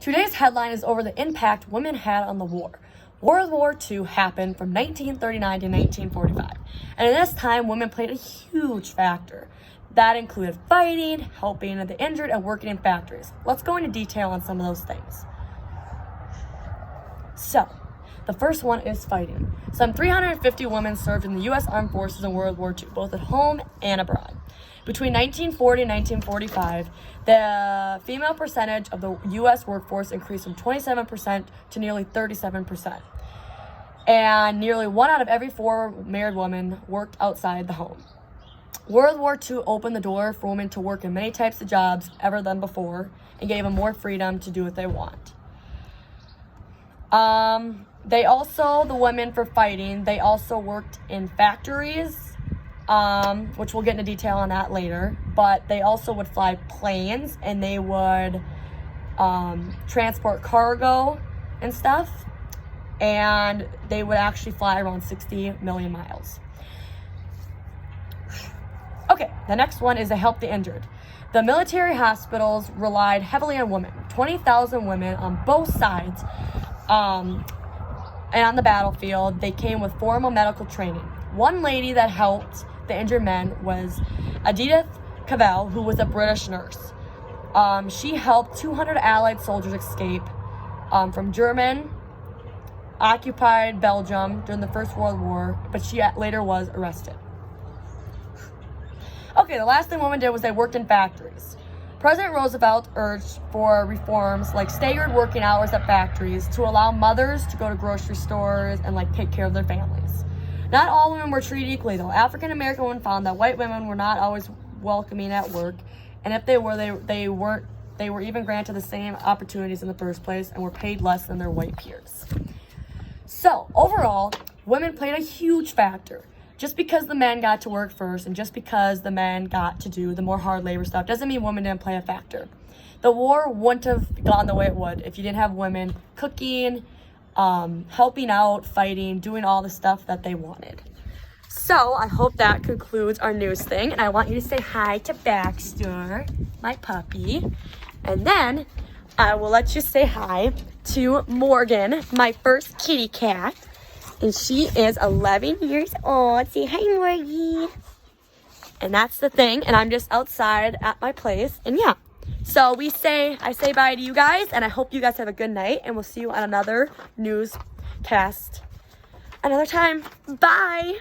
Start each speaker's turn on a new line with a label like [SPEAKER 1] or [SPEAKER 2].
[SPEAKER 1] Today's headline is over the impact women had on the war. World War II happened from 1939 to 1945, and in this time, women played a huge factor. That included fighting, helping the injured, and working in factories. Let's go into detail on some of those things. So, the first one is fighting. Some 350 women served in the U.S. Armed Forces in World War II, both at home and abroad. Between 1940 and 1945, the female percentage of the U.S. workforce increased from 27% to nearly 37%. And nearly 1 out of every 4 married women worked outside the home. World War II opened the door for women to work in many types of jobs ever than before and gave them more freedom to do what they want. The women for fighting, they also worked in factories, which we'll get into detail on that later, but they also would fly planes and they would transport cargo and stuff, and they would actually fly around 60 million miles. Okay, the next one is to help the injured. The military hospitals relied heavily on women. 20,000 women on both sides, and on the battlefield, they came with formal medical training. One lady that helped the injured men was Edith Cavell, who was a British nurse. She helped 200 Allied soldiers escape from German-occupied Belgium during the First World War, but she later was arrested. Okay, the last thing women did was they worked in factories. President Roosevelt urged for reforms like staggered working hours at factories to allow mothers to go to grocery stores and take care of their families. Not all women were treated equally though. African American women found that white women were not always welcoming at work, and if they were, they were even granted the same opportunities in the first place and were paid less than their white peers. So overall, women played a huge factor. Just because the men got to work first and just because the men got to do the more hard labor stuff doesn't mean women didn't play a factor. The war wouldn't have gone the way it would if you didn't have women cooking, helping out, fighting, doing all the stuff that they wanted. So I hope that concludes our news thing, and I want you to say hi to Baxter, my puppy, and then I will let you say hi to Morgan, my first kitty cat. And she is 11 years old. Say hi, Morgie. And that's the thing. And I'm just outside at my place. And yeah. So I say bye to you guys. And I hope you guys have a good night. And we'll see you on another newscast another time. Bye.